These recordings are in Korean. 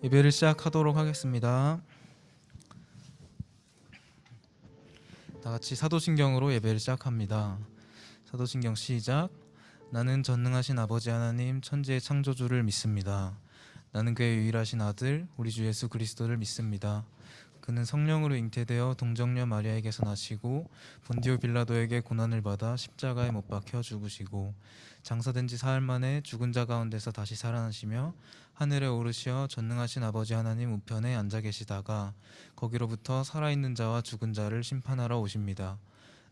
예배를 시작하도록 하겠습니다. 다 같이 사도신경으로 예배를 시작합니다. 사도신경 시작. 나는 전능하신 아버지 하나님 천지의 창조주를 믿습니다. 나는 그의 유일하신 아들 우리 주 예수 그리스도를 믿습니다. 그는 성령으로 잉태되어 동정녀 마리아에게서 나시고 본디오 빌라도에게 고난을 받아 십자가에 못 박혀 죽으시고 장사된 지 사흘 만에 죽은 자 가운데서 다시 살아나시며 하늘에 오르시어 전능하신 아버지 하나님 우편에 앉아 계시다가 거기로부터 살아있는 자와 죽은 자를 심판하러 오십니다.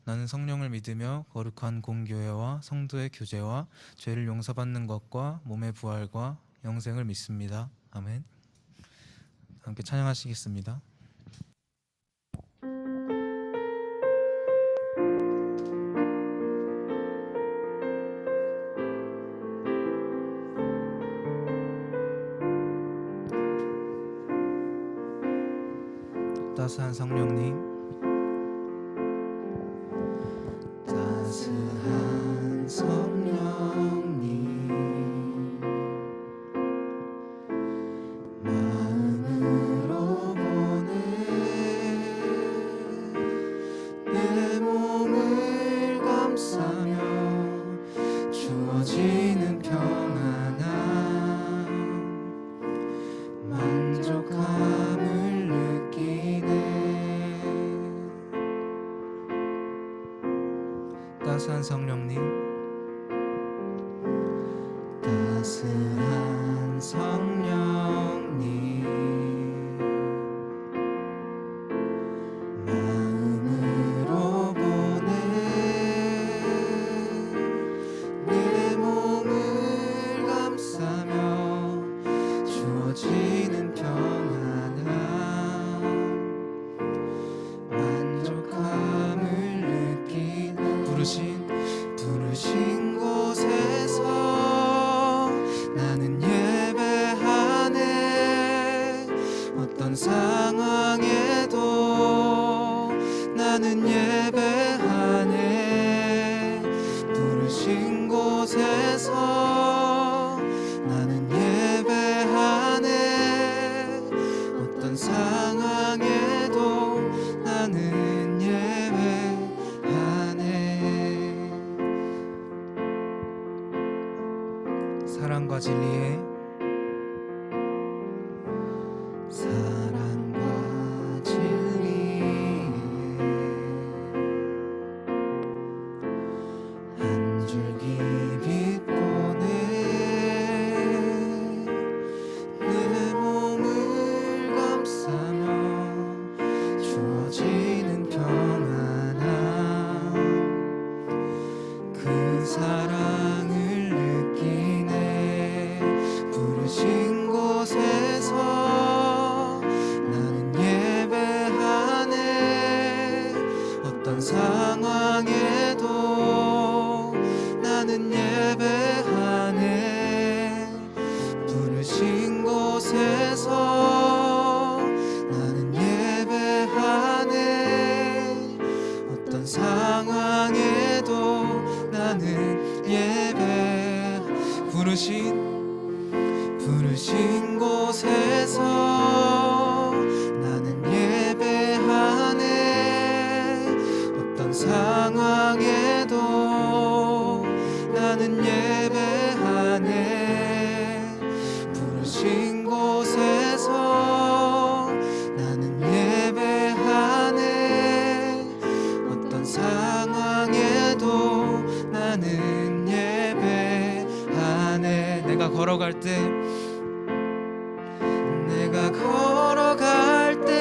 나는 성령을 믿으며 거룩한 공교회와 성도의 교제와 죄를 용서받는 것과 몸의 부활과 영생을 믿습니다. 아멘. 함께 찬양하시겠습니다. 따스한 성령님, 따스한 성령님, 마음으로 보내 내 몸을 감싸며 주어지는 평안함, 만족함을 따스한 성령님, 따스한 성령님, 마음으로 보내 내 몸을 감싸며 주어지는 평안함, 만족함을 느끼는 부르신 곳에서 나는 예배하네. 어떤 상황에도 나는 예배하네. 부르신 곳에서 나는 예배하네. 어떤 상황에도 나는 예배하네. 사랑과 진리의 사랑과 진리의 한 줄기 빛 보내 내 몸을 감싸며 주어지는 평안함, 그 사랑을 부르신 곳에서 나는 예배하네. 어떤 상황에도 나는 예배하네. 부르신 곳에서 나는 예배하네. 어떤 상황에도 나는 예배. 부르신 곳에서 나는 예배하네. 어떤 상황에도 나는 예배하네. 부르신 곳에서 나는 예배하네. 어떤 상황에도 나는 예배하네. 내가 걸어갈 때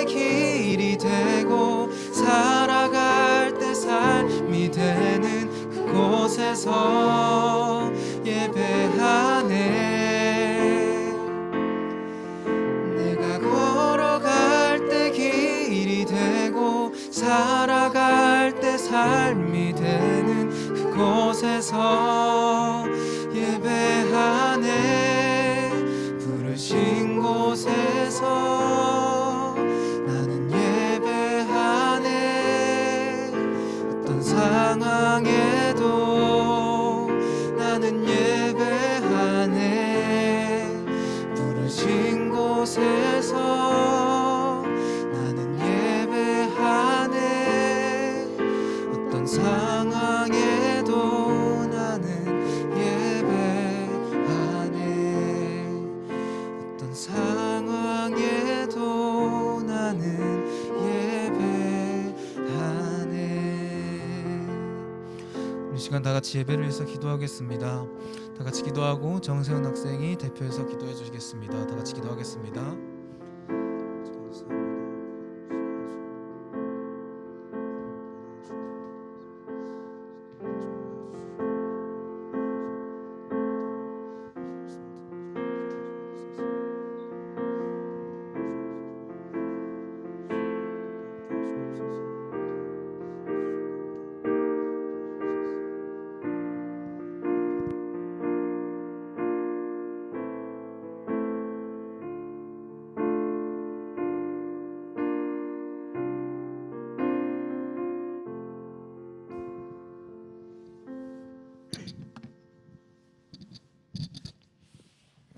길이 되고 살아갈 때 삶이 되는 그곳에서 예배하네. 내가 걸어갈 때 길이 되고 살아갈 때 삶이 되는 그곳에서 예배하네. 부르신 곳에서 나는 예배하네. 어떤 상황에도 나는 예배하네. 부르신 곳에 이 시간 다 같이 예배를 위해서 기도하겠습니다. 다 같이 기도하고 정세훈 학생이 대표해서 기도해 주시겠습니다. 다 같이 기도하겠습니다.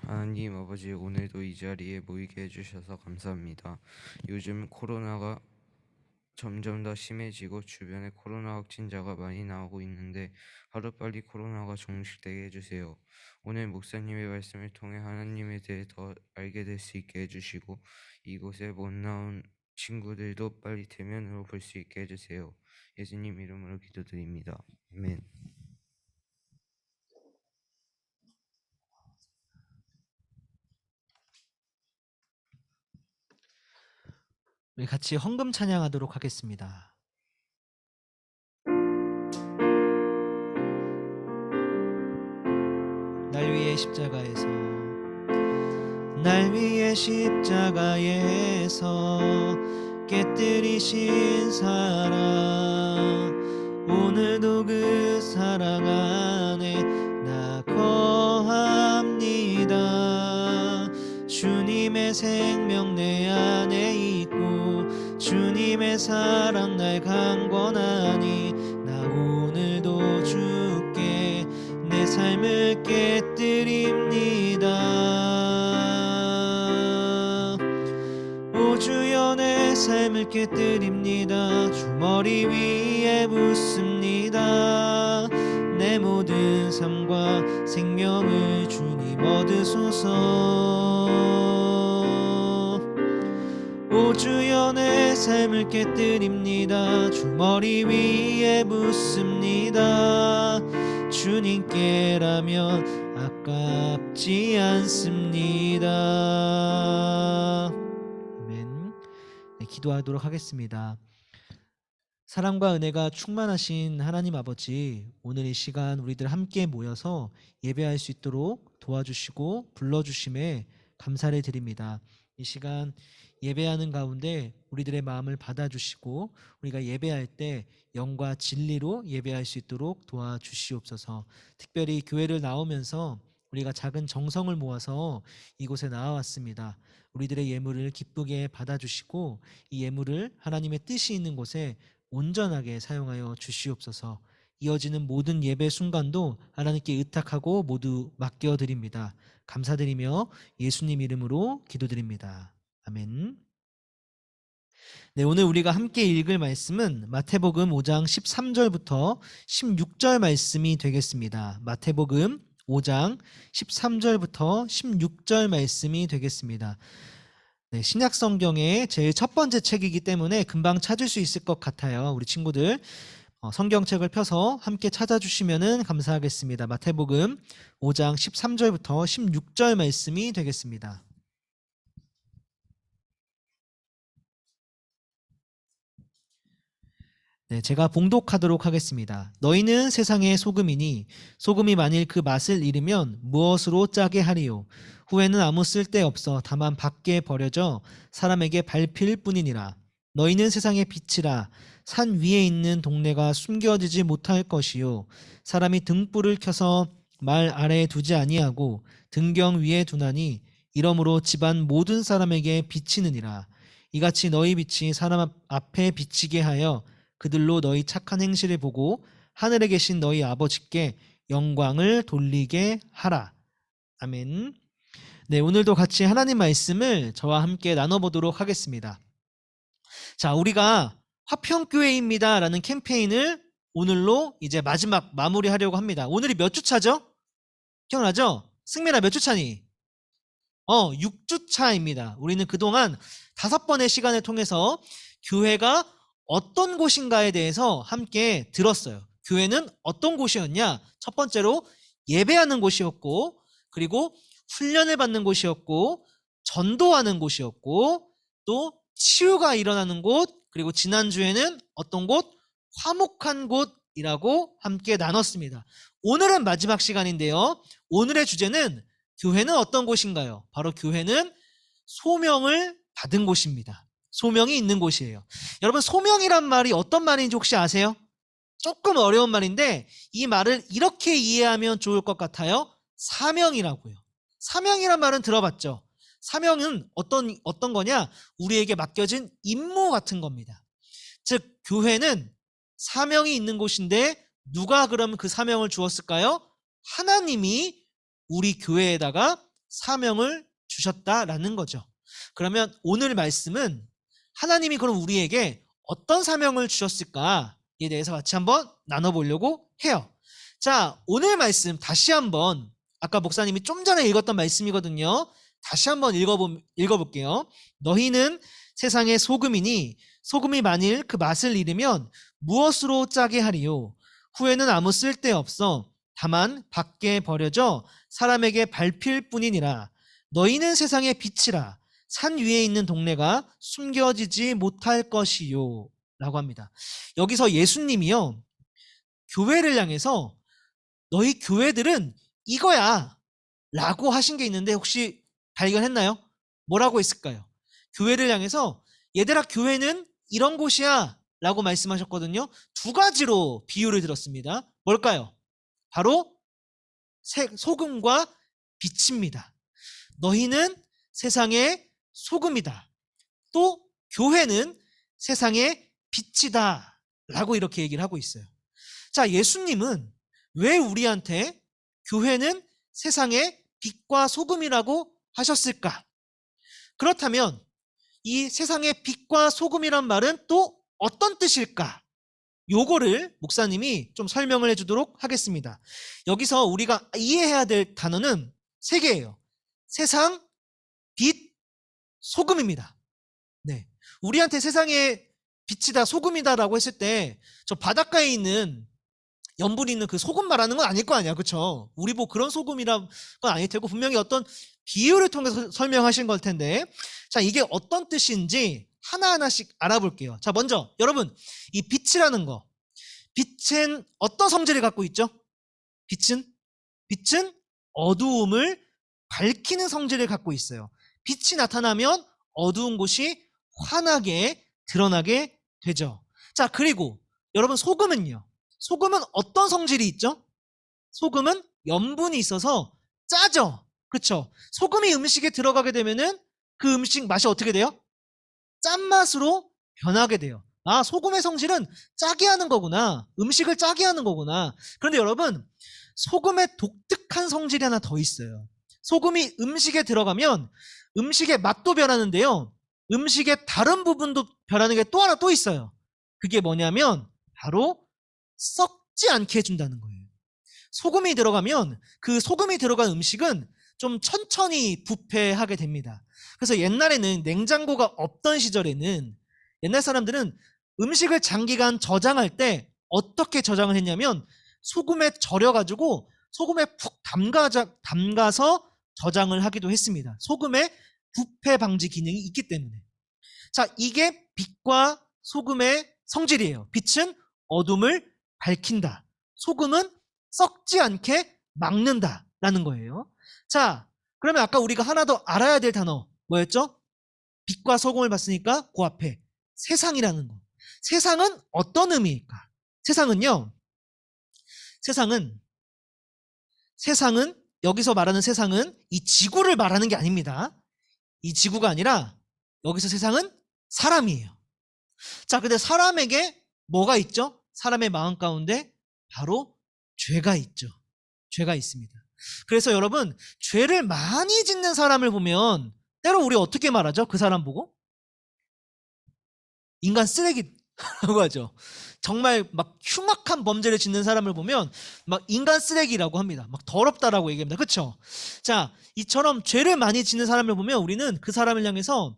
하나님 아버지, 오늘도 이 자리에 모이게 해주셔서 감사합니다. 요즘 코로나가 점점 더 심해지고 주변에 코로나 확진자가 많이 나오고 있는데 하루빨리 코로나가 종식되게 해주세요. 오늘 목사님의 말씀을 통해 하나님에 대해 더 알게 될 수 있게 해주시고 이곳에 못 나온 친구들도 빨리 대면으로 볼 수 있게 해주세요. 예수님 이름으로 기도드립니다. 아멘. 우리 같이 헌금 찬양하도록 하겠습니다. 날 위해 십자가에서, 날 위해 십자가에서 깨뜨리신 사랑, 오늘도 그 사랑 안에 나 거합니다. 주님의 생명 내 안에 있고 주님의 사랑 날 강권하니 나 오늘도 주께 내 삶을 깨뜨립니다. 오 주여 내 삶을 깨뜨립니다. 주머리 위에 붓습니다. 내 모든 삶과 생명을 주님 얻으소서. 오 주여 내 삶을 깨뜨립니다. 주머리 위에 붓습니다. 주님께라면 아깝지 않습니다. 아멘. 네, 기도하도록 하겠습니다. 사랑과 은혜가 충만하신 하나님 아버지, 오늘 이 시간 우리들 함께 모여서 예배할 수 있도록 도와주시고 불러주심에 감사를 드립니다. 이 시간 예배하는 가운데 우리들의 마음을 받아주시고 우리가 예배할 때 영과 진리로 예배할 수 있도록 도와주시옵소서. 특별히 교회를 나오면서 우리가 작은 정성을 모아서 이곳에 나와왔습니다. 우리들의 예물을 기쁘게 받아주시고 이 예물을 하나님의 뜻이 있는 곳에 온전하게 사용하여 주시옵소서. 이어지는 모든 예배 순간도 하나님께 의탁하고 모두 맡겨드립니다. 감사드리며 예수님 이름으로 기도드립니다. 아멘. 네, 오늘 우리가 함께 읽을 말씀은 마태복음 5장 13절부터 16절 말씀이 되겠습니다. 마태복음 5장 13절부터 16절 말씀이 되겠습니다. 네, 신약 성경의 제일 첫 번째 책이기 때문에 금방 찾을 수 있을 것 같아요. 우리 친구들 성경책을 펴서 함께 찾아주시면 감사하겠습니다. 마태복음 5장 13절부터 16절 말씀이 되겠습니다. 네, 제가 봉독하도록 하겠습니다. 너희는 세상의 소금이니 소금이 만일 그 맛을 잃으면 무엇으로 짜게 하리요? 후에는 아무 쓸데없어 다만 밖에 버려져 사람에게 밟힐 뿐이니라. 너희는 세상의 빛이라. 산 위에 있는 동네가 숨겨지지 못할 것이요 사람이 등불을 켜서 말 아래에 두지 아니하고 등경 위에 두나니 이러므로 집안 모든 사람에게 비치느니라. 이같이 너희 빛이 사람 앞에 비치게 하여 그들로 너희 착한 행실을 보고 하늘에 계신 너희 아버지께 영광을 돌리게 하라. 아멘. 네, 오늘도 같이 하나님 말씀을 저와 함께 나눠보도록 하겠습니다. 자, 우리가 화평교회입니다 라는 캠페인을 오늘로 이제 마지막 마무리하려고 합니다. 오늘이 몇 주차죠? 기억나죠? 승민아 몇 주차니? 6주차입니다. 우리는 그동안 5번의 시간을 통해서 교회가 어떤 곳인가에 대해서 함께 들었어요. 교회는 어떤 곳이었냐? 첫 번째로 예배하는 곳이었고, 그리고 훈련을 받는 곳이었고, 전도하는 곳이었고, 또 치유가 일어나는 곳, 그리고 지난주에는 어떤 곳? 화목한 곳이라고 함께 나눴습니다. 오늘은 마지막 시간인데요. 오늘의 주제는 교회는 어떤 곳인가요? 바로 교회는 소명을 받은 곳입니다. 소명이 있는 곳이에요. 여러분, 소명이란 말이 어떤 말인지 혹시 아세요? 조금 어려운 말인데 이 말을 이렇게 이해하면 좋을 것 같아요. 사명이라고요. 사명이란 말은 들어봤죠? 사명은 어떤 거냐? 우리에게 맡겨진 임무 같은 겁니다. 즉, 교회는 사명이 있는 곳인데 누가 그러면 그 사명을 주었을까요? 하나님이 우리 교회에다가 사명을 주셨다라는 거죠. 그러면 오늘 말씀은 하나님이 그럼 우리에게 어떤 사명을 주셨을까에 대해서 같이 한번 나눠보려고 해요. 자, 오늘 말씀 다시 한번 아까 목사님이 좀 전에 읽었던 말씀이거든요. 다시 한번 읽어볼게요. 너희는 세상의 소금이니 소금이 만일 그 맛을 잃으면 무엇으로 짜게 하리요? 후에는 아무 쓸데없어 다만 밖에 버려져 사람에게 밟힐 뿐이니라. 너희는 세상의 빛이라. 산 위에 있는 동네가 숨겨지지 못할 것이요 라고 합니다. 여기서 예수님이요, 교회를 향해서 너희 교회들은 이거야 라고 하신 게 있는데 혹시 발견했나요? 뭐라고 했을까요? 교회를 향해서 얘들아, 교회는 이런 곳이야 라고 말씀하셨거든요. 두 가지로 비유를 들었습니다. 뭘까요? 바로 소금과 빛입니다. 너희는 세상의 소금이다. 또 교회는 세상의 빛이다 라고 이렇게 얘기를 하고 있어요. 자, 예수님은 왜 우리한테 교회는 세상의 빛과 소금이라고 하셨을까? 그렇다면 이 세상의 빛과 소금이란 말은 또 어떤 뜻일까? 요거를 목사님이 좀 설명을 해주도록 하겠습니다. 여기서 우리가 이해해야 될 단어는 세 개예요. 세상, 빛, 소금입니다. 네, 우리한테 세상의 빛이다, 소금이다라고 했을 때 저 바닷가에 있는 염분이 있는 그 소금 말하는 건 아닐 거 아니야, 그렇죠? 우리 뭐 그런 소금이란 건 아닐 테고 분명히 어떤 비유를 통해서 설명하신 걸 텐데, 자, 이게 어떤 뜻인지 하나하나씩 알아볼게요. 자, 먼저 여러분, 이 빛이라는 거, 빛은 어떤 성질을 갖고 있죠? 빛은 어두움을 밝히는 성질을 갖고 있어요. 빛이 나타나면 어두운 곳이 환하게 드러나게 되죠. 자, 그리고 여러분, 소금은요, 소금은 어떤 성질이 있죠? 소금은 염분이 있어서 짜죠. 그렇죠? 소금이 음식에 들어가게 되면은 그 음식 맛이 어떻게 돼요? 짠맛으로 변하게 돼요. 아, 소금의 성질은 짜게 하는 거구나. 음식을 짜게 하는 거구나. 그런데 여러분, 소금의 독특한 성질이 하나 더 있어요. 소금이 음식에 들어가면 음식의 맛도 변하는데요, 음식의 다른 부분도 변하는 게 또 하나 또 있어요. 그게 뭐냐면 바로 썩지 않게 해준다는 거예요. 소금이 들어가면 그 소금이 들어간 음식은 좀 천천히 부패하게 됩니다. 그래서 옛날에는 냉장고가 없던 시절에는 옛날 사람들은 음식을 장기간 저장할 때 어떻게 저장을 했냐면 소금에 절여가지고 소금에 푹 담가서 저장을 하기도 했습니다. 소금의 부패 방지 기능이 있기 때문에. 자, 이게 빛과 소금의 성질이에요. 빛은 어둠을 밝힌다. 소금은 썩지 않게 막는다라는 거예요. 자, 그러면 아까 우리가 하나 더 알아야 될 단어 뭐였죠? 빛과 소금을 봤으니까 그 앞에 세상이라는 거. 세상은 어떤 의미일까? 세상은요, 세상은 여기서 말하는 세상은 이 지구를 말하는 게 아닙니다. 이 지구가 아니라 여기서 세상은 사람이에요. 자, 근데 사람에게 뭐가 있죠? 사람의 마음 가운데 바로 죄가 있죠. 죄가 있습니다. 그래서 여러분, 죄를 많이 짓는 사람을 보면 때로 우리 어떻게 말하죠? 그 사람 보고? 인간 쓰레기라고 하죠. 정말 막 흉악한 범죄를 짓는 사람을 보면 막 인간 쓰레기라고 합니다. 막 더럽다라고 얘기합니다. 그렇죠? 자, 이처럼 죄를 많이 짓는 사람을 보면 우리는 그 사람을 향해서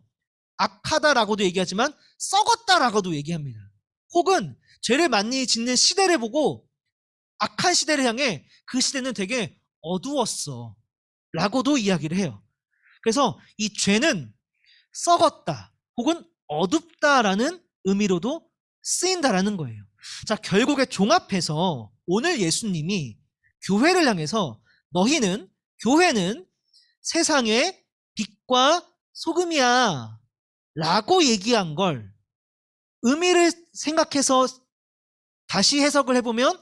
악하다라고도 얘기하지만 썩었다라고도 얘기합니다. 혹은 죄를 많이 짓는 시대를 보고 악한 시대를 향해 그 시대는 되게 어두웠어 라고도 이야기를 해요. 그래서 이 죄는 썩었다 혹은 어둡다라는 의미로도 쓰인다라는 거예요. 자, 결국에 종합해서 오늘 예수님이 교회를 향해서 너희는, 교회는 세상의 빛과 소금이야 라고 얘기한 걸 의미를 생각해서 다시 해석을 해보면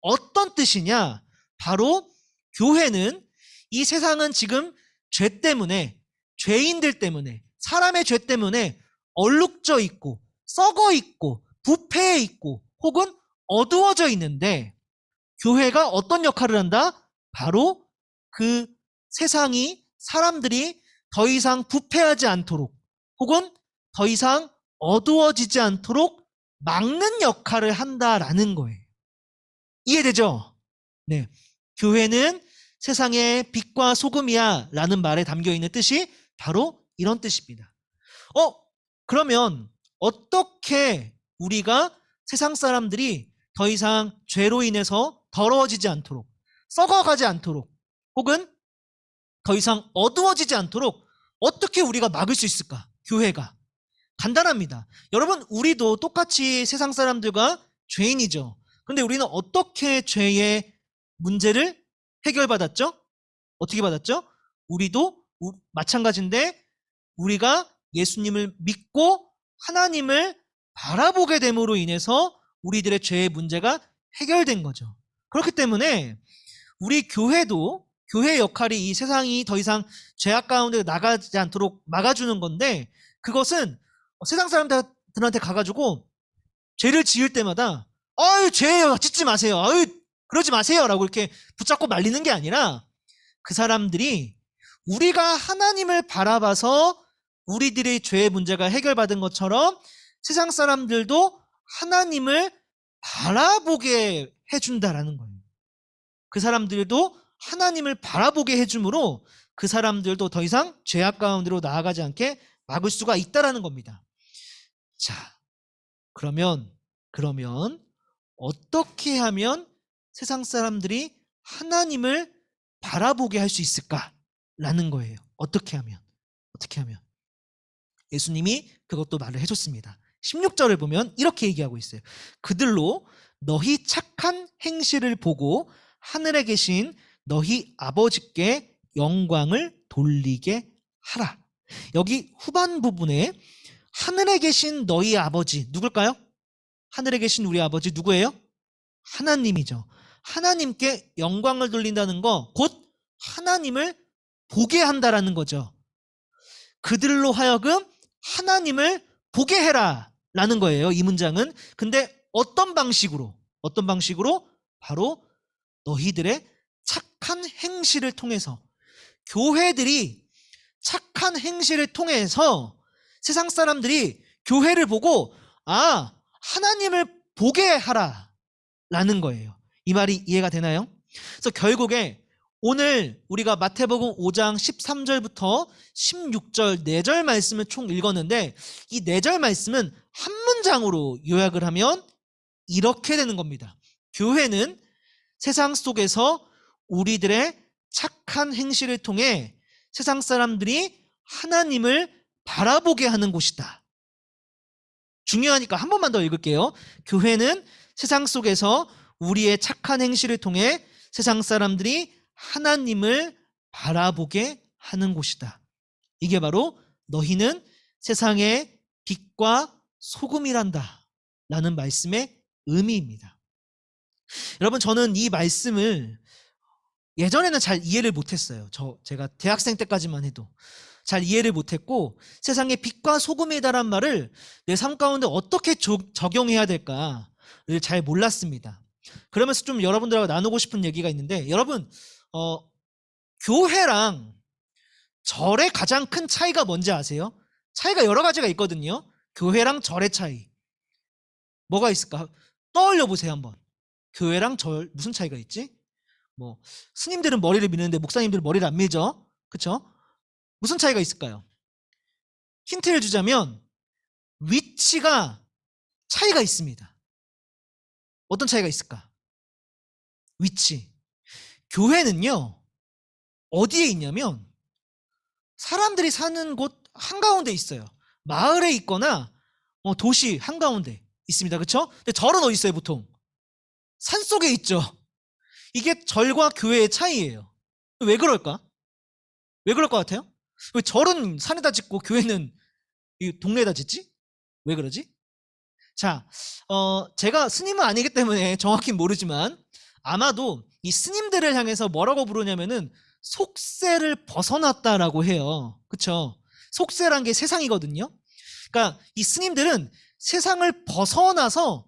어떤 뜻이냐? 바로 교회는 이 세상은 지금 죄 때문에, 죄인들 때문에, 사람의 죄 때문에 얼룩져 있고 썩어 있고 부패해 있고 혹은 어두워져 있는데 교회가 어떤 역할을 한다? 바로 그 세상이, 사람들이 더 이상 부패하지 않도록 혹은 더 이상 어두워지지 않도록 막는 역할을 한다라는 거예요. 이해되죠? 네. 교회는 세상의 빛과 소금이야 라는 말에 담겨있는 뜻이 바로 이런 뜻입니다. 그러면 어떻게 우리가 세상 사람들이 더 이상 죄로 인해서 더러워지지 않도록, 썩어가지 않도록, 혹은 더 이상 어두워지지 않도록 어떻게 우리가 막을 수 있을까? 교회가. 간단합니다. 여러분, 우리도 똑같이 세상 사람들과 죄인이죠. 근데 우리는 어떻게 죄의 문제를 해결받았죠? 어떻게 받았죠? 우리도 마찬가지인데 우리가 예수님을 믿고 하나님을 바라보게 됨으로 인해서 우리들의 죄의 문제가 해결된 거죠. 그렇기 때문에 우리 교회도, 교회의 역할이 이 세상이 더 이상 죄악 가운데 나가지 않도록 막아주는 건데, 그것은 세상 사람들한테 가가지고 죄를 지을 때마다 아유 죄예요 짓지 마세요, 아유 그러지 마세요 라고 이렇게 붙잡고 말리는 게 아니라 그 사람들이 우리가 하나님을 바라봐서 우리들의 죄의 문제가 해결받은 것처럼 세상 사람들도 하나님을 바라보게 해준다라는 거예요. 그 사람들도 하나님을 바라보게 해줌으로 그 사람들도 더 이상 죄악 가운데로 나아가지 않게 막을 수가 있다라는 겁니다. 자, 그러면 어떻게 하면 세상 사람들이 하나님을 바라보게 할 수 있을까라는 거예요. 어떻게 하면 예수님이 그것도 말을 해줬습니다. 16절을 보면 이렇게 얘기하고 있어요. 그들로 너희 착한 행실을 보고 하늘에 계신 너희 아버지께 영광을 돌리게 하라. 여기 후반 부분에 하늘에 계신 너희 아버지 누굴까요? 하늘에 계신 우리 아버지 누구예요? 하나님이죠. 하나님께 영광을 돌린다는 거 곧 하나님을 보게 한다라는 거죠. 그들로 하여금 하나님을 보게 해라 라는 거예요, 이 문장은. 근데 어떤 방식으로? 바로 너희들의 착한 행실을 통해서, 교회들이 착한 행실을 통해서 세상 사람들이 교회를 보고 하나님을 보게 하라 라는 거예요. 이 말이 이해가 되나요? 그래서 결국에 오늘 우리가 마태복음 5장 13절부터 16절 4절 말씀을 총 읽었는데 이 4절 말씀은 한 문장으로 요약을 하면 이렇게 되는 겁니다. 교회는 세상 속에서 우리들의 착한 행실을 통해 세상 사람들이 하나님을 바라보게 하는 곳이다. 중요하니까 한 번만 더 읽을게요. 교회는 세상 속에서 우리의 착한 행실을 통해 세상 사람들이 하나님을 바라보게 하는 곳이다. 이게 바로 너희는 세상의 빛과 소금이란다 라는 말씀의 의미입니다. 여러분, 저는 이 말씀을 예전에는 잘 이해를 못했어요. 제가 대학생 때까지만 해도 잘 이해를 못했고 세상의 빛과 소금이다란 말을 내 삶 가운데 어떻게 적용해야 될까를 잘 몰랐습니다. 그러면서 좀 여러분들하고 나누고 싶은 얘기가 있는데, 여러분 교회랑 절의 가장 큰 차이가 뭔지 아세요? 차이가 여러 가지가 있거든요. 교회랑 절의 차이 뭐가 있을까? 떠올려 보세요 한번. 교회랑 절 무슨 차이가 있지? 스님들은 머리를 미는데 목사님들은 머리를 안 밀죠. 그렇죠? 무슨 차이가 있을까요? 힌트를 주자면 위치가 차이가 있습니다. 어떤 차이가 있을까? 위치. 교회는요, 어디에 있냐면 사람들이 사는 곳 한가운데 있어요. 마을에 있거나 도시 한가운데 있습니다. 그렇죠? 근데 절은 어디 있어요, 보통? 산속에 있죠. 이게 절과 교회의 차이예요. 왜 그럴까? 왜 그럴 것 같아요? 왜 절은 산에다 짓고 교회는 이 동네에다 짓지? 왜 그러지? 자, 제가 스님은 아니기 때문에 정확히 모르지만 아마도 이 스님들을 향해서 뭐라고 부르냐면은 속세를 벗어났다라고 해요. 그쵸? 속세란 게 세상이거든요. 그러니까 이 스님들은 세상을 벗어나서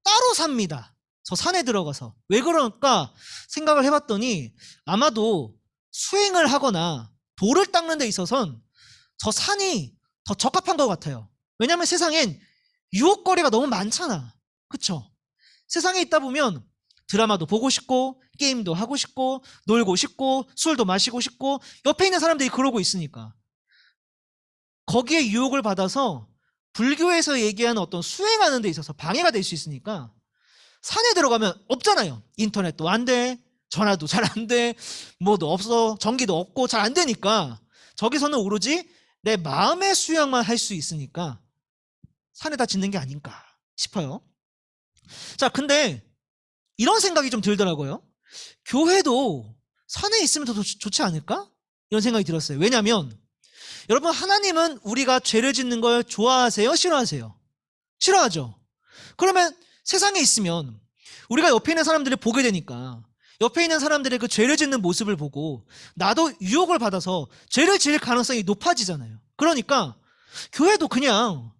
따로 삽니다. 저 산에 들어가서. 왜 그럴까 생각을 해봤더니 아마도 수행을 하거나 돌을 닦는 데 있어선 저 산이 더 적합한 것 같아요. 왜냐하면 세상엔 유혹거리가 너무 많잖아. 그쵸? 세상에 있다 보면 드라마도 보고 싶고 게임도 하고 싶고 놀고 싶고 술도 마시고 싶고 옆에 있는 사람들이 그러고 있으니까 거기에 유혹을 받아서 불교에서 얘기하는 어떤 수행하는 데 있어서 방해가 될 수 있으니까 산에 들어가면 없잖아요. 인터넷도 안 돼, 전화도 잘 안 돼, 뭐도 없어, 전기도 없고 잘 안 되니까 저기서는 오로지 내 마음의 수양만 할 수 있으니까 산에다 짓는 게 아닌가 싶어요. 자, 근데 이런 생각이 좀 들더라고요. 교회도 산에 있으면 더 좋지 않을까? 이런 생각이 들었어요. 왜냐하면 여러분, 하나님은 우리가 죄를 짓는 걸 좋아하세요? 싫어하세요? 싫어하죠. 그러면 세상에 있으면 우리가 옆에 있는 사람들을 보게 되니까 옆에 있는 사람들의 그 죄를 짓는 모습을 보고 나도 유혹을 받아서 죄를 지을 가능성이 높아지잖아요. 그러니까 교회도 그냥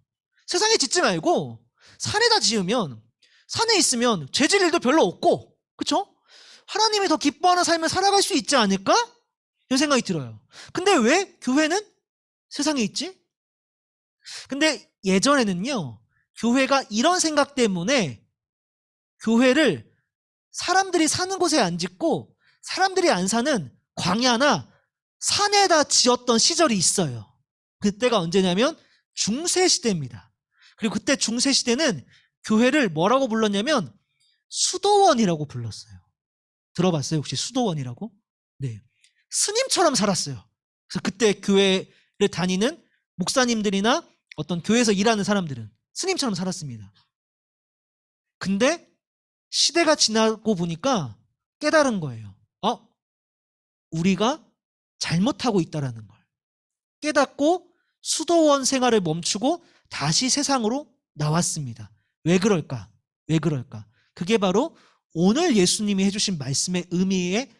세상에 짓지 말고 산에다 지으면 산에 있으면 죄 질 일도 별로 없고, 그쵸? 하나님이 더 기뻐하는 삶을 살아갈 수 있지 않을까? 이런 생각이 들어요. 근데 왜 교회는 세상에 있지? 근데 예전에는요, 교회가 이런 생각 때문에 교회를 사람들이 사는 곳에 안 짓고 사람들이 안 사는 광야나 산에다 지었던 시절이 있어요. 그때가 언제냐면 중세시대입니다. 그리고 그때 중세시대는 교회를 뭐라고 불렀냐면 수도원이라고 불렀어요. 들어봤어요? 혹시 수도원이라고? 네. 스님처럼 살았어요. 그래서 그때 교회를 다니는 목사님들이나 어떤 교회에서 일하는 사람들은 스님처럼 살았습니다. 근데 시대가 지나고 보니까 깨달은 거예요. 우리가 잘못하고 있다라는 걸. 깨닫고 수도원 생활을 멈추고 다시 세상으로 나왔습니다. 왜 그럴까? 왜 그럴까? 그게 바로 오늘 예수님이 해주신 말씀의 의미에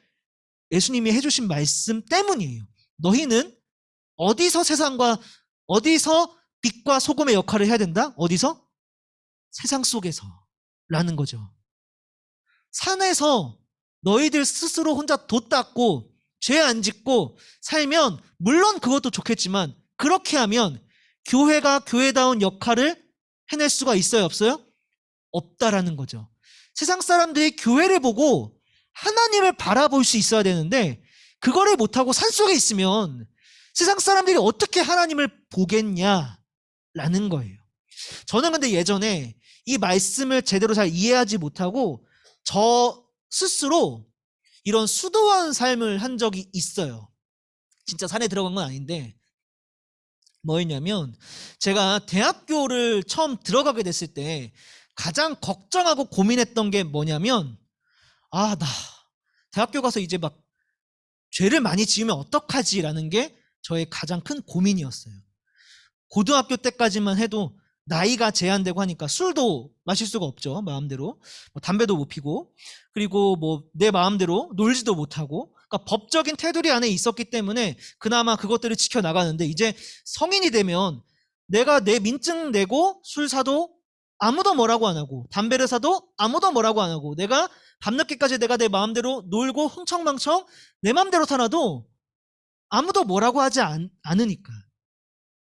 예수님이 해주신 말씀 때문이에요. 너희는 어디서 빛과 소금의 역할을 해야 된다? 어디서? 세상 속에서 라는 거죠. 산에서 너희들 스스로 혼자 돛 닦고 죄 안 짓고 살면 물론 그것도 좋겠지만 그렇게 하면 교회가 교회다운 역할을 해낼 수가 있어요? 없어요? 없다라는 거죠. 세상 사람들이 교회를 보고 하나님을 바라볼 수 있어야 되는데 그거를 못하고 산속에 있으면 세상 사람들이 어떻게 하나님을 보겠냐라는 거예요. 저는 근데 예전에 이 말씀을 제대로 잘 이해하지 못하고 저 스스로 이런 수도원 삶을 한 적이 있어요. 진짜 산에 들어간 건 아닌데 뭐였냐면 제가 대학교를 처음 들어가게 됐을 때 가장 걱정하고 고민했던 게 뭐냐면 나 대학교 가서 이제 막 죄를 많이 지으면 어떡하지라는 게 저의 가장 큰 고민이었어요. 고등학교 때까지만 해도 나이가 제한되고 하니까 술도 마실 수가 없죠. 마음대로. 담배도 못 피고 그리고 내 마음대로 놀지도 못하고 그러니까 법적인 테두리 안에 있었기 때문에 그나마 그것들을 지켜나가는데 이제 성인이 되면 내가 내 민증 내고 술 사도 아무도 뭐라고 안 하고 담배를 사도 아무도 뭐라고 안 하고 내가 밤늦게까지 내가 내 마음대로 놀고 흥청망청 내 마음대로 살아도 아무도 뭐라고 하지 않으니까.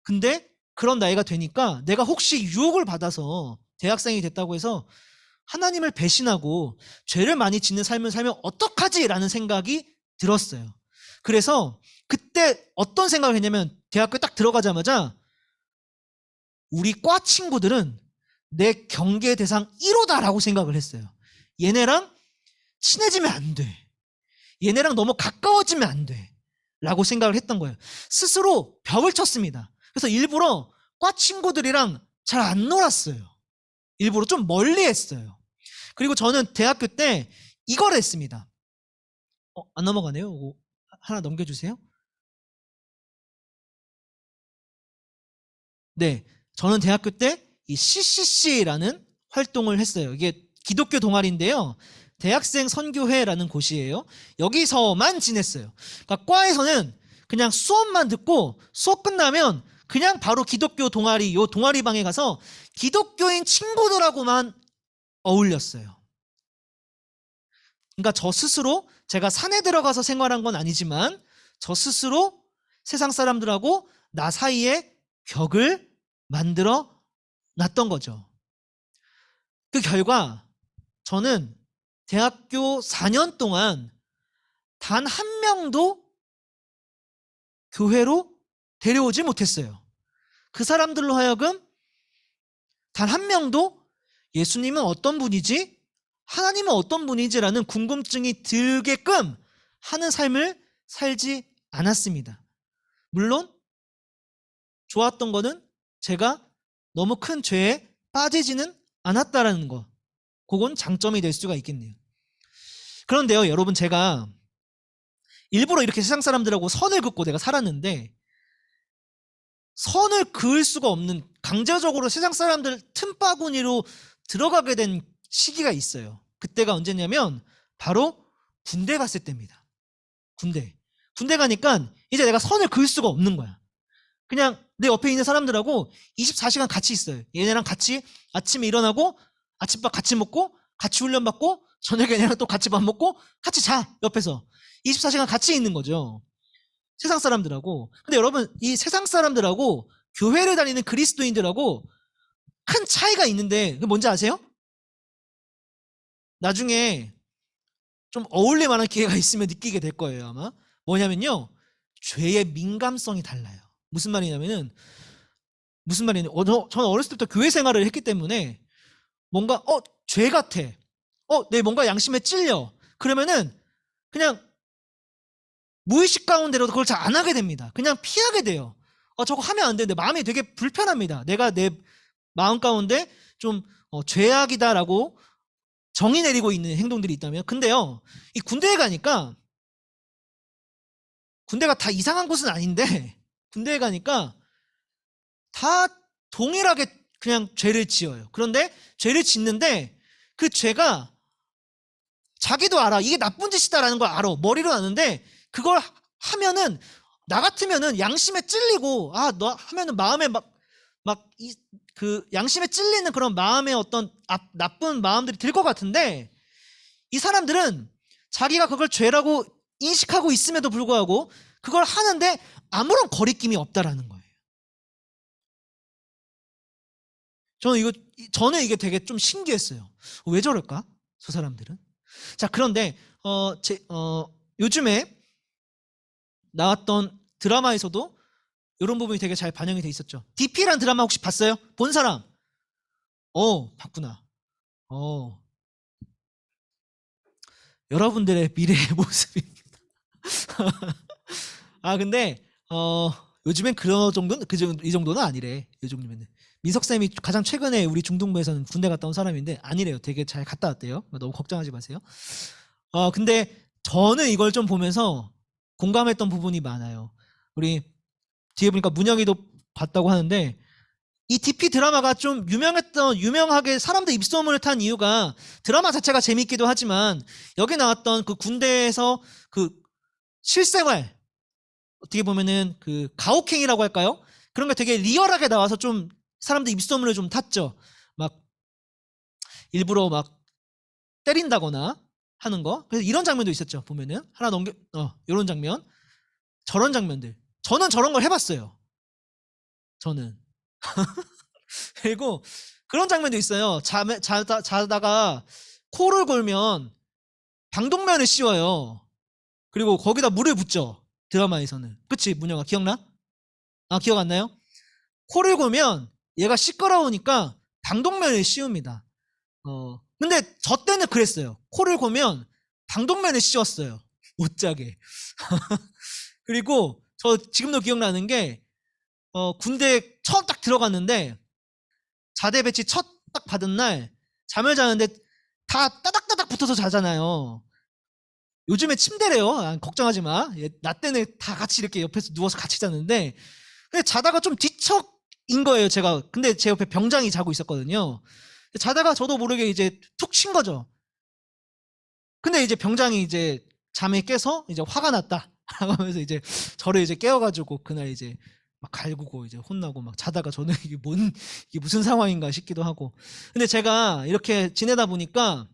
근데 그런 나이가 되니까 내가 혹시 유혹을 받아서 대학생이 됐다고 해서 하나님을 배신하고 죄를 많이 짓는 삶을 살면 어떡하지라는 생각이 들었어요. 그래서 그때 어떤 생각을 했냐면 대학교 딱 들어가자마자 우리 과 친구들은 내 경계 대상 1호다라고 생각을 했어요. 얘네랑 친해지면 안 돼. 얘네랑 너무 가까워지면 안 돼. 라고 생각을 했던 거예요. 스스로 벽을 쳤습니다. 그래서 일부러 과 친구들이랑 잘 안 놀았어요. 일부러 좀 멀리 했어요. 그리고 저는 대학교 때 이걸 했습니다. 안 넘어가네요. 이거 하나 넘겨주세요. 네, 저는 대학교 때 이 CCC라는 활동을 했어요. 이게 기독교 동아리인데요. 대학생 선교회라는 곳이에요. 여기서만 지냈어요. 그러니까 과에서는 그냥 수업만 듣고 수업 끝나면 그냥 바로 기독교 동아리, 요 동아리방에 가서 기독교인 친구들하고만 어울렸어요. 그러니까 저 스스로 제가 산에 들어가서 생활한 건 아니지만 저 스스로 세상 사람들하고 나 사이에 벽을 만들어 놨던 거죠. 그 결과 저는 대학교 4년 동안 단 한 명도 교회로 데려오지 못했어요. 그 사람들로 하여금 단 한 명도 예수님은 어떤 분이지? 하나님은 어떤 분이지라는 궁금증이 들게끔 하는 삶을 살지 않았습니다. 물론 좋았던 거는 제가 너무 큰 죄에 빠지지는 않았다라는 거. 그건 장점이 될 수가 있겠네요. 그런데요, 여러분, 제가 일부러 이렇게 세상 사람들하고 선을 긋고 내가 살았는데 선을 그을 수가 없는, 강제적으로 세상 사람들 틈바구니로 들어가게 된 시기가 있어요. 그때가 언제냐면 바로 군대 갔을 때입니다. 군대 가니까 이제 내가 선을 그을 수가 없는 거야. 그냥 내 옆에 있는 사람들하고 24시간 같이 있어요. 얘네랑 같이 아침에 일어나고 아침밥 같이 먹고 같이 훈련받고 저녁에 얘네랑 또 같이 밥 먹고 같이 자, 옆에서 24시간 같이 있는 거죠. 세상 사람들하고. 근데 여러분, 이 세상 사람들하고 교회를 다니는 그리스도인들하고 큰 차이가 있는데 그게 뭔지 아세요? 나중에 좀 어울릴 만한 기회가 있으면 느끼게 될 거예요, 아마. 뭐냐면요, 죄의 민감성이 달라요. 무슨 말이냐면은, 저는 어렸을 때부터 교회 생활을 했기 때문에 뭔가 죄 같아, 내 뭔가 양심에 찔려, 그러면은 그냥 무의식 가운데로도 그걸 잘 안 하게 됩니다. 그냥 피하게 돼요. 저거 하면 안 되는데 마음이 되게 불편합니다. 내가 내 마음 가운데 좀 죄악이다라고 정의 내리고 있는 행동들이 있다면. 근데요, 이 군대에 가니까, 군대가 다 이상한 곳은 아닌데 군대에 가니까 다 동일하게 그냥 죄를 지어요. 그런데 죄를 짓는데 그 죄가 자기도 알아. 이게 나쁜 짓이다라는 걸 알아. 머리로 아는데 그걸 하면은, 나 같으면은 양심에 찔리고, 너 하면은 마음에 그 양심에 찔리는 그런 마음의 어떤 나쁜 마음들이 들 것 같은데, 이 사람들은 자기가 그걸 죄라고 인식하고 있음에도 불구하고 그걸 하는데 아무런 거리낌이 없다라는 거예요. 저는 이게 되게 좀 신기했어요. 왜 저럴까? 저 사람들은. 자, 그런데 요즘에 나왔던 드라마에서도 이런 부분이 되게 잘 반영이 돼 있었죠. DP라는 드라마 혹시 봤어요? 본 사람? 봤구나. 여러분들의 미래의 모습입니다. 근데 요즘엔 이 정도는 아니래. 이 정도면은. 민석쌤이 가장 최근에 우리 중등부에서는 군대 갔다 온 사람인데 아니래요. 되게 잘 갔다 왔대요. 너무 걱정하지 마세요. 근데 저는 이걸 좀 보면서 공감했던 부분이 많아요. 우리 뒤에 보니까 문영이도 봤다고 하는데, 이 DP 드라마가 좀 유명하게 사람들 입소문을 탄 이유가 드라마 자체가 재밌기도 하지만 여기 나왔던 그 군대에서 그 실생활, 어떻게 보면은 그 가혹행위라고 할까요? 그런 게 되게 리얼하게 나와서 좀 사람들 입소문을 좀 탔죠. 막 일부러 막 때린다거나 하는 거. 그래서 이런 장면도 있었죠. 보면은 이런 장면, 저런 장면들. 저는 저런 걸 해봤어요. 저는. 그리고 그런 장면도 있어요. 자다가 코를 골면 방독면을 씌워요. 그리고 거기다 물을 붓죠. 드라마에서는. 그치, 문영아, 기억나? 기억 안 나요? 코를 골면 얘가 시끄러우니까 방독면을 씌웁니다. 근데 저 때는 그랬어요. 코를 골면 방독면을 씌웠어요. 못 자게. 그리고 저 지금도 기억나는 게 군대 처음 딱 들어갔는데 자대 배치 첫 딱 받은 날 잠을 자는데 다 따닥따닥 붙어서 자잖아요. 요즘에 침대래요. 걱정하지 마. 나 때는 다 같이 이렇게 옆에서 누워서 같이 자는데 근데 자다가 좀 뒤척인 거예요. 제가. 근데 제 옆에 병장이 자고 있었거든요. 자다가 저도 모르게 이제 툭 친 거죠. 근데 이제 병장이 이제 잠에 깨서 이제 화가 났다 하면서 이제 저를 이제 깨워가지고 그날 이제 막 갈구고 이제 혼나고 막 자다가 저는 이게 무슨 상황인가 싶기도 하고. 근데 제가 이렇게 지내다 보니까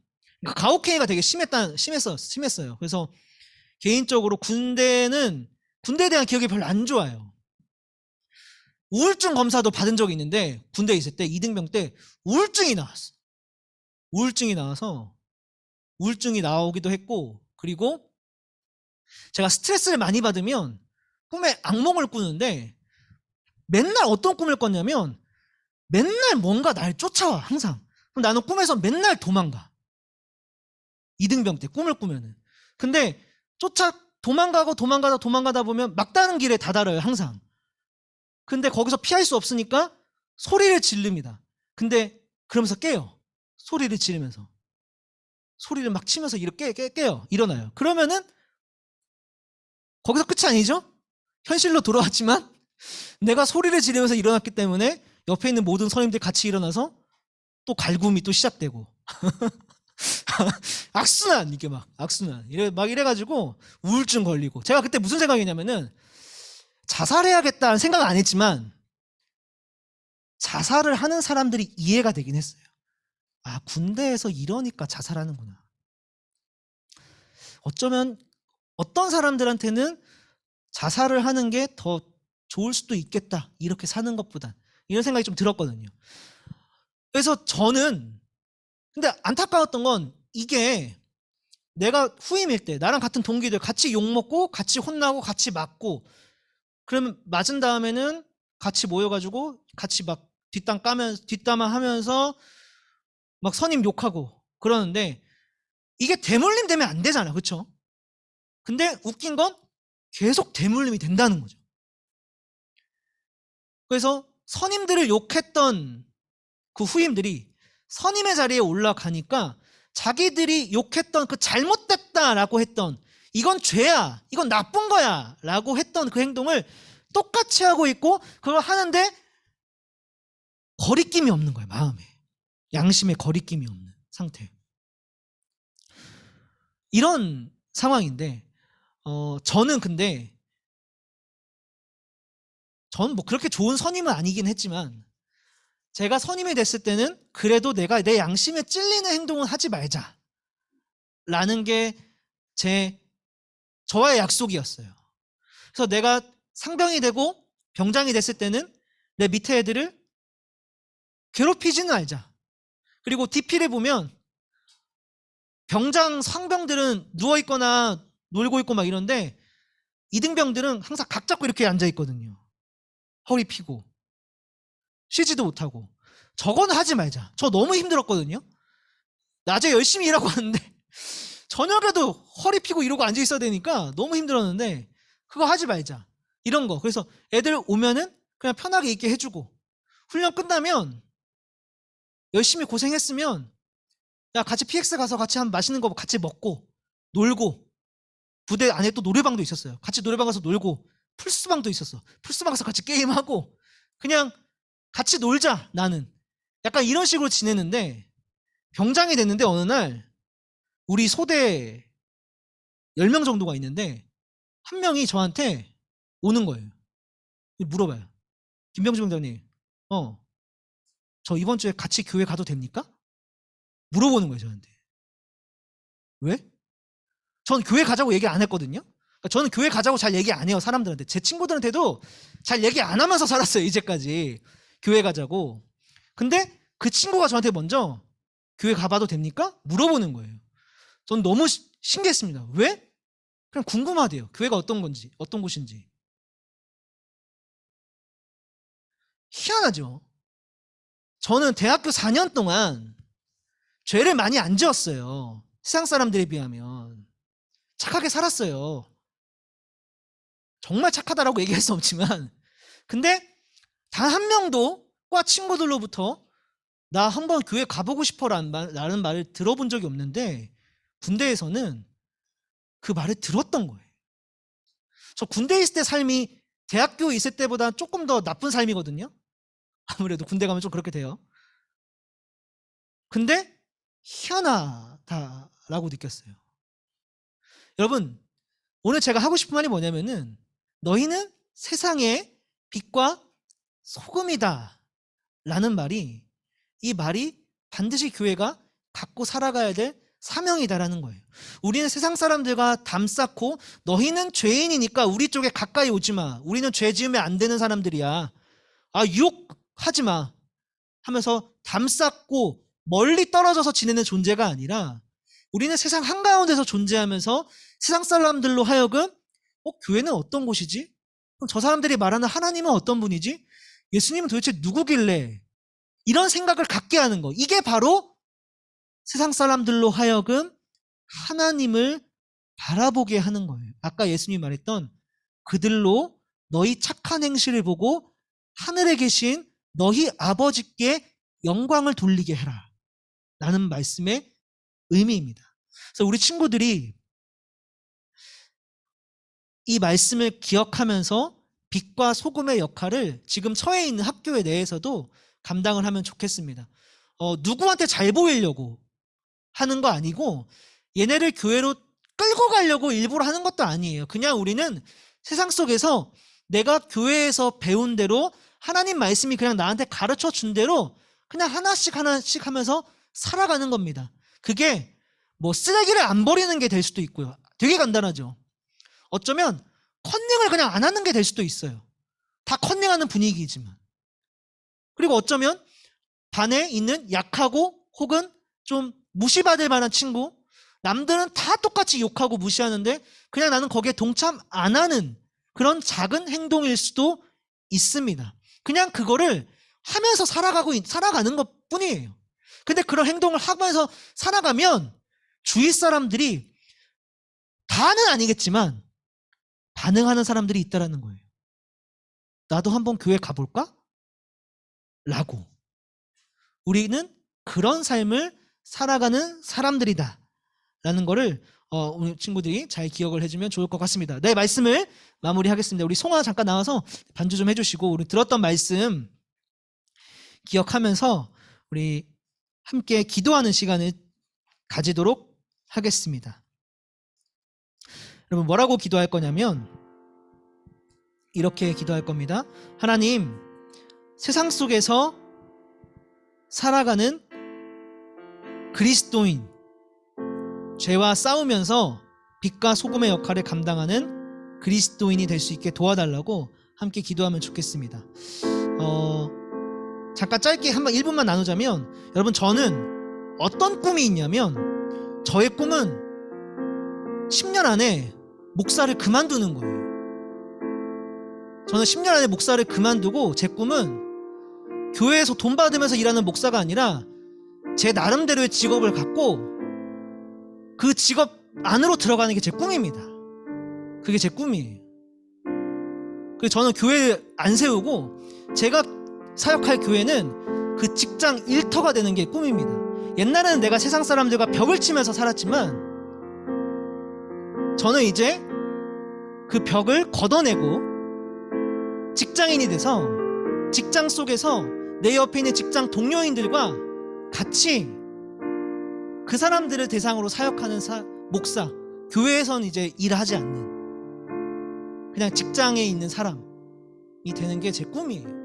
가혹행위가 되게 심했어요. 그래서 개인적으로 군대에 대한 기억이 별로 안 좋아요. 우울증 검사도 받은 적이 있는데 군대에 있을 때 이등병 때 우울증이 나왔어. 우울증이 나와서 우울증이 나오기도 했고, 그리고 제가 스트레스를 많이 받으면 꿈에 악몽을 꾸는데 맨날 어떤 꿈을 꿨냐면 맨날 뭔가 날 쫓아와 항상. 그럼 나는 꿈에서 맨날 도망가. 이등병 때 꿈을 꾸면은. 근데 도망가다 보면 막다른 길에 다다라요 항상. 근데 거기서 피할 수 없으니까 소리를 지릅니다. 근데 그러면서 깨요. 소리를 지르면서. 소리를 막 치면서 이렇게 깨요. 일어나요. 그러면은 거기서 끝이 아니죠? 현실로 돌아왔지만 내가 소리를 지르면서 일어났기 때문에 옆에 있는 모든 선임들 같이 일어나서 또 갈굼이 또 시작되고 악순환. 이게 막 악순환 이래가지고 우울증 걸리고. 제가 그때 무슨 생각이냐면은 자살해야겠다는 생각은 안 했지만 자살을 하는 사람들이 이해가 되긴 했어요. 아, 군대에서 이러니까 자살하는구나. 어쩌면 어떤 사람들한테는 자살을 하는 게 더 좋을 수도 있겠다. 이렇게 사는 것보단. 이런 생각이 좀 들었거든요. 그래서 저는 근데 안타까웠던 건 이게 내가 후임일 때 나랑 같은 동기들 같이 욕먹고 같이 혼나고 같이 맞고 그러면 맞은 다음에는 같이 모여가지고 같이 막 뒷담화하면서 막 선임 욕하고 그러는데 이게 대물림 되면 안 되잖아. 그렇죠? 근데 웃긴 건 계속 대물림이 된다는 거죠. 그래서 선임들을 욕했던 그 후임들이 선임의 자리에 올라가니까 자기들이 욕했던 그 잘못됐다라고 했던 이건 죄야, 이건 나쁜 거야 라고 했던 그 행동을 똑같이 하고 있고 그걸 하는데 거리낌이 없는 거예요. 마음에. 양심에 거리낌이 없는 상태. 이런 상황인데 저는 근데 저는 뭐 그렇게 좋은 선임은 아니긴 했지만 제가 선임이 됐을 때는 그래도 내가 내 양심에 찔리는 행동은 하지 말자 라는 게 저와의 약속이었어요. 그래서 내가 상병이 되고 병장이 됐을 때는 내 밑에 애들을 괴롭히지는 말자. 그리고 DP를 보면 병장 상병들은 누워있거나 놀고 있고 막 이런데 이등병들은 항상 각 잡고 이렇게 앉아있거든요. 허리 피고 쉬지도 못하고. 저거는 하지 말자. 저 너무 힘들었거든요. 낮에 열심히 일하고 왔는데 저녁에도 허리 피고 이러고 앉아있어야 되니까 너무 힘들었는데 그거 하지 말자. 이런 거. 그래서 애들 오면은 그냥 편하게 있게 해주고 훈련 끝나면 열심히 고생했으면 야 같이 PX 가서 같이 한 맛있는 거 같이 먹고 놀고 부대 안에 또 노래방도 있었어요. 같이 노래방 가서 놀고 플스방도 있었어. 플스방 가서 같이 게임하고 그냥 같이 놀자 나는. 약간 이런 식으로 지내는데 병장이 됐는데 어느 날 우리 소대 10명 정도가 있는데 한 명이 저한테 오는 거예요. 물어봐요. 김병주 병장님 저 이번 주에 같이 교회 가도 됩니까? 물어보는 거예요 저한테. 왜? 전 교회 가자고 얘기 안 했거든요. 그러니까 저는 교회 가자고 잘 얘기 안 해요 사람들한테. 제 친구들한테도 잘 얘기 안 하면서 살았어요 이제까지. 교회 가자고. 근데 그 친구가 저한테 먼저 교회 가봐도 됩니까? 물어보는 거예요. 전 너무 신기했습니다. 왜? 그냥 궁금하대요. 교회가 어떤 건지, 어떤 곳인지. 희한하죠. 저는 대학교 4년 동안 죄를 많이 안 지었어요. 세상 사람들에 비하면. 착하게 살았어요. 정말 착하다라고 얘기할 수 없지만, 근데 단 한 명도 과 친구들로부터 나 한번 교회 가보고 싶어라는 말을 들어본 적이 없는데, 군대에서는 그 말을 들었던 거예요. 저 군대에 있을 때 삶이 대학교에 있을 때보다 조금 더 나쁜 삶이거든요. 아무래도 군대 가면 좀 그렇게 돼요. 근데 희한하다라고 느꼈어요. 여러분, 오늘 제가 하고 싶은 말이 뭐냐면은, 너희는 세상의 빛과 소금이다 라는 말이, 이 말이 반드시 교회가 갖고 살아가야 될 사명이다라는 거예요. 우리는 세상 사람들과 담 쌓고, 너희는 죄인이니까 우리 쪽에 가까이 오지 마, 우리는 죄 지으면 안 되는 사람들이야, 유혹하지 마 하면서 담 쌓고 멀리 떨어져서 지내는 존재가 아니라, 우리는 세상 한가운데서 존재하면서 세상 사람들로 하여금 교회는 어떤 곳이지? 그럼 저 사람들이 말하는 하나님은 어떤 분이지? 예수님은 도대체 누구길래? 이런 생각을 갖게 하는 거. 이게 바로 세상 사람들로 하여금 하나님을 바라보게 하는 거예요. 아까 예수님이 말했던, 그들로 너희 착한 행실을 보고 하늘에 계신 너희 아버지께 영광을 돌리게 해라 라는 말씀의 의미입니다. 그래서 우리 친구들이 이 말씀을 기억하면서 빛과 소금의 역할을 지금 처해 있는 학교에 내에서도 감당을 하면 좋겠습니다. 누구한테 잘 보이려고 하는 거 아니고, 얘네를 교회로 끌고 가려고 일부러 하는 것도 아니에요. 그냥 우리는 세상 속에서 내가 교회에서 배운 대로, 하나님 말씀이 그냥 나한테 가르쳐 준 대로 그냥 하나씩 하나씩 하면서 살아가는 겁니다. 그게 뭐 쓰레기를 안 버리는 게 될 수도 있고요. 되게 간단하죠. 어쩌면 컨닝을 그냥 안 하는 게 될 수도 있어요. 다 컨닝하는 분위기지만. 그리고 어쩌면 반에 있는 약하고 혹은 좀 무시받을 만한 친구, 남들은 다 똑같이 욕하고 무시하는데 그냥 나는 거기에 동참 안 하는 그런 작은 행동일 수도 있습니다. 그냥 그거를 하면서 살아가는 것 뿐이에요. 근데 그런 행동을 하면서 살아가면 주위 사람들이, 다는 아니겠지만 반응하는 사람들이 있다라는 거예요. 나도 한번 교회 가볼까? 라고. 우리는 그런 삶을 살아가는 사람들이다 라는 거를 우리 친구들이 잘 기억을 해주면 좋을 것 같습니다. 네, 말씀을 마무리하겠습니다. 우리 송아 잠깐 나와서 반주 좀 해주시고, 우리 들었던 말씀 기억하면서 우리 함께 기도하는 시간을 가지도록 하겠습니다. 여러분, 뭐라고 기도할 거냐면 이렇게 기도할 겁니다. 하나님, 세상 속에서 살아가는 그리스도인, 죄와 싸우면서 빛과 소금의 역할을 감당하는 그리스도인이 될 수 있게 도와달라고 함께 기도하면 좋겠습니다. 잠깐 짧게 한번 1분만 나누자면, 여러분, 저는 어떤 꿈이 있냐면, 저의 꿈은 10년 안에 목사를 그만두는 거예요. 저는 10년 안에 목사를 그만두고, 제 꿈은 교회에서 돈 받으면서 일하는 목사가 아니라 제 나름대로의 직업을 갖고 그 직업 안으로 들어가는 게 제 꿈입니다. 그게 제 꿈이에요. 그래서 저는 교회 안 세우고 제가 사역할 교회는 그 직장 일터가 되는 게 꿈입니다. 옛날에는 내가 세상 사람들과 벽을 치면서 살았지만, 저는 이제 그 벽을 걷어내고 직장인이 돼서 직장 속에서 내 옆에 있는 직장 동료인들과 같이 그 사람들을 대상으로 사역하는 목사, 교회에선 이제 일하지 않는 그냥 직장에 있는 사람이 되는 게 제 꿈이에요.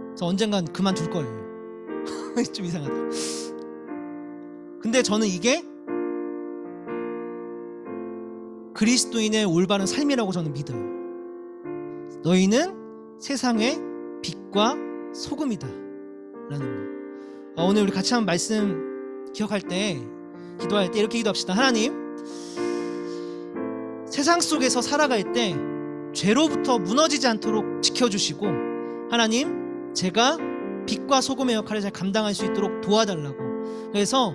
그래서 언젠간 그만둘 거예요. 좀 이상하다. 근데 저는 이게 그리스도인의 올바른 삶이라고 저는 믿어요. 너희는 세상의 빛과 소금이다 라는 거. 오늘 우리 같이 한번 말씀 기억할 때, 기도할 때 이렇게 기도합시다. 하나님, 세상 속에서 살아갈 때 죄로부터 무너지지 않도록 지켜주시고, 하나님, 제가 빛과 소금의 역할을 잘 감당할 수 있도록 도와달라고. 그래서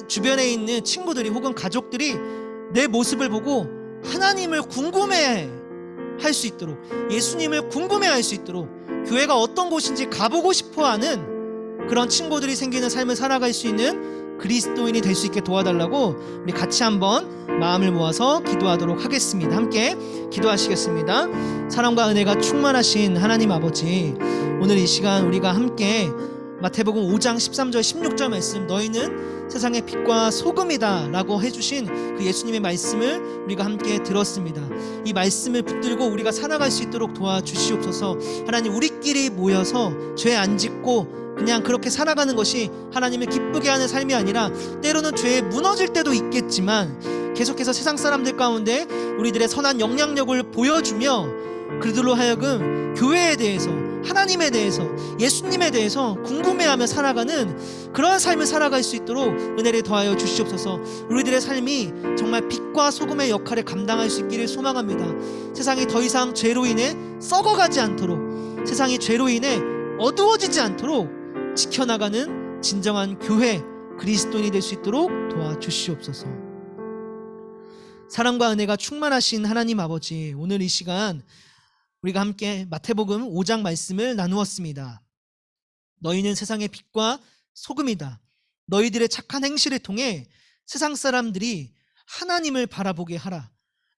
주변에 있는 친구들이 혹은 가족들이 내 모습을 보고 하나님을 궁금해 할 수 있도록, 예수님을 궁금해 할 수 있도록, 교회가 어떤 곳인지 가보고 싶어 하는 그런 친구들이 생기는 삶을 살아갈 수 있는 그리스도인이 될 수 있게 도와달라고 우리 같이 한번 마음을 모아서 기도하도록 하겠습니다. 함께 기도하시겠습니다. 사랑과 은혜가 충만하신 하나님 아버지, 오늘 이 시간 우리가 함께 마태복음 5장 13절 16절 말씀, 너희는 세상의 빛과 소금이다 라고 해주신 그 예수님의 말씀을 우리가 함께 들었습니다. 이 말씀을 붙들고 우리가 살아갈 수 있도록 도와주시옵소서. 하나님, 우리끼리 모여서 죄 안 짓고 그냥 그렇게 살아가는 것이 하나님을 기쁘게 하는 삶이 아니라, 때로는 죄에 무너질 때도 있겠지만 계속해서 세상 사람들 가운데 우리들의 선한 영향력을 보여주며 그들로 하여금 교회에 대해서, 하나님에 대해서, 예수님에 대해서 궁금해하며 살아가는 그러한 삶을 살아갈 수 있도록 은혜를 더하여 주시옵소서. 우리들의 삶이 정말 빛과 소금의 역할을 감당할 수 있기를 소망합니다. 세상이 더 이상 죄로 인해 썩어가지 않도록, 세상이 죄로 인해 어두워지지 않도록 지켜나가는 진정한 교회, 그리스도인이 될 수 있도록 도와주시옵소서. 사랑과 은혜가 충만하신 하나님 아버지, 오늘 이 시간 우리가 함께 마태복음 5장 말씀을 나누었습니다. 너희는 세상의 빛과 소금이다. 너희들의 착한 행실을 통해 세상 사람들이 하나님을 바라보게 하라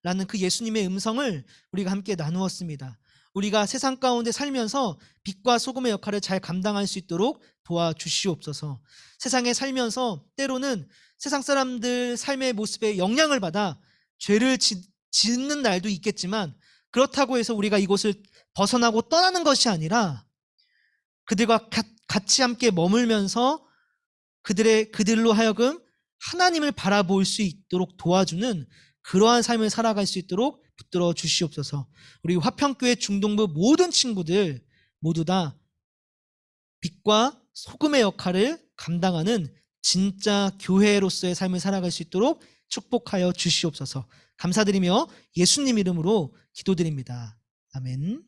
라는 그 예수님의 음성을 우리가 함께 나누었습니다. 우리가 세상 가운데 살면서 빛과 소금의 역할을 잘 감당할 수 있도록 도와주시옵소서. 세상에 살면서 때로는 세상 사람들 삶의 모습에 영향을 받아 죄를 짓는 날도 있겠지만, 그렇다고 해서 우리가 이곳을 벗어나고 떠나는 것이 아니라 그들과 같이 함께 머물면서 그들로 하여금 하나님을 바라볼 수 있도록 도와주는 그러한 삶을 살아갈 수 있도록 붙들어 주시옵소서. 우리 화평교회 중동부 모든 친구들 모두 다 빛과 소금의 역할을 감당하는 진짜 교회로서의 삶을 살아갈 수 있도록 축복하여 주시옵소서. 감사드리며 예수님 이름으로 기도드립니다. 아멘.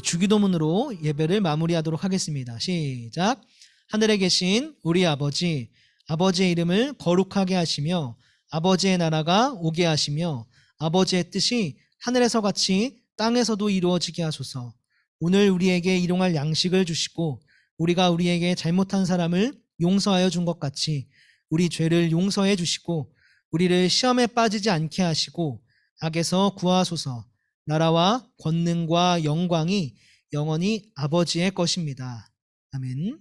주기도문으로 예배를 마무리하도록 하겠습니다. 시작. 하늘에 계신 우리 아버지, 아버지의 이름을 거룩하게 하시며 아버지의 나라가 오게 하시며 아버지의 뜻이 하늘에서 같이 땅에서도 이루어지게 하소서. 오늘 우리에게 일용할 양식을 주시고 우리가 우리에게 잘못한 사람을 용서하여 준 것 같이 우리 죄를 용서해 주시고 우리를 시험에 빠지지 않게 하시고 악에서 구하소서. 나라와 권능과 영광이 영원히 아버지의 것입니다. 아멘.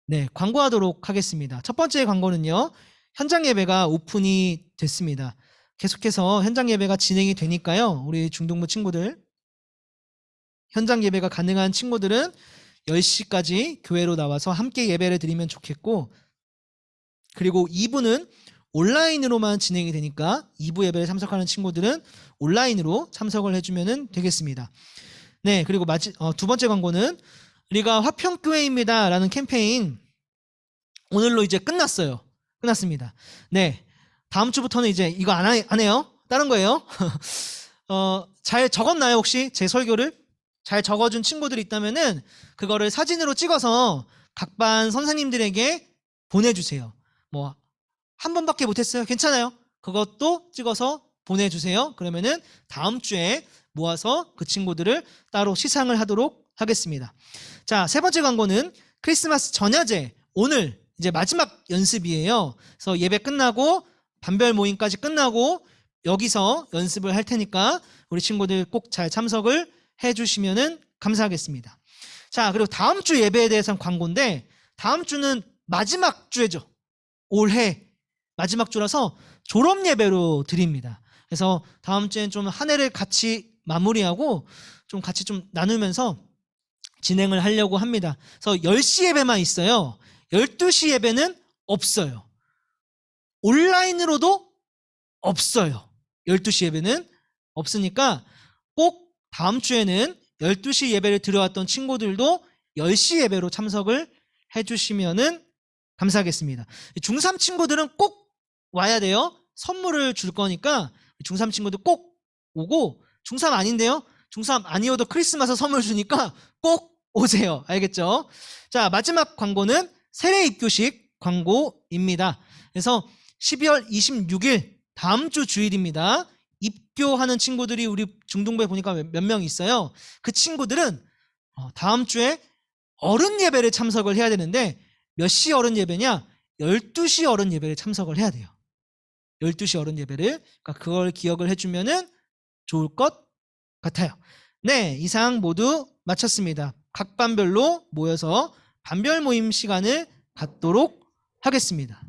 네, 광고하도록 하겠습니다. 첫 번째 광고는요, 현장 예배가 오픈이 됐습니다. 계속해서 현장 예배가 진행이 되니까요, 우리 중동부 친구들, 현장 예배가 가능한 친구들은 10시까지 교회로 나와서 함께 예배를 드리면 좋겠고, 그리고 2부는 온라인으로만 진행이 되니까 2부 예배에 참석하는 친구들은 온라인으로 참석을 해주면 되겠습니다. 네, 그리고 두 번째 광고는 우리가 화평교회입니다 라는 캠페인 오늘로 이제 끝났습니다. 네, 다음 주부터는 이제 이거 안 해요. 다른 거예요. 잘 적었나요? 혹시 제 설교를 잘 적어준 친구들이 있다면은 그거를 사진으로 찍어서 각 반 선생님들에게 보내주세요. 뭐 한 번밖에 못했어요. 괜찮아요. 그것도 찍어서 보내주세요. 그러면은 다음 주에 모아서 그 친구들을 따로 시상을 하도록 하겠습니다. 자, 세 번째 광고는 크리스마스 전야제, 오늘 이제 마지막 연습이에요. 그래서 예배 끝나고 반별 모임까지 끝나고 여기서 연습을 할 테니까 우리 친구들 꼭 잘 참석을 해주시면 감사하겠습니다. 자, 그리고 다음 주 예배에 대해서는 광고인데, 다음 주는 마지막 주죠. 올해 마지막 주라서 졸업 예배로 드립니다. 그래서 다음 주엔 좀 한 해를 같이 마무리하고 좀 같이 좀 나누면서 진행을 하려고 합니다. 그래서 10시 예배만 있어요. 12시 예배는 없어요. 온라인으로도 없어요. 12시 예배는 없으니까 꼭 다음 주에는 12시 예배를 들어왔던 친구들도 10시 예배로 참석을 해주시면 감사하겠습니다. 중3 친구들은 꼭 와야 돼요. 선물을 줄 거니까 중3 친구들 꼭 오고, 중3 아닌데요? 중3 아니어도 크리스마스 선물 주니까 꼭 오세요. 알겠죠? 자, 마지막 광고는 세례 입교식 광고입니다. 그래서 12월 26일 다음 주 주일입니다. 입교하는 친구들이 우리 중등부에 보니까 몇 명 있어요. 그 친구들은 다음 주에 어른 예배를 참석을 해야 되는데 몇 시 어른 예배냐? 12시 어른 예배를 참석을 해야 돼요. 12시 어른 예배를. 그러니까 그걸 기억을 해주면은 좋을 것 같아요. 네, 이상 모두 마쳤습니다. 각 반별로 모여서 반별 모임 시간을 갖도록 하겠습니다.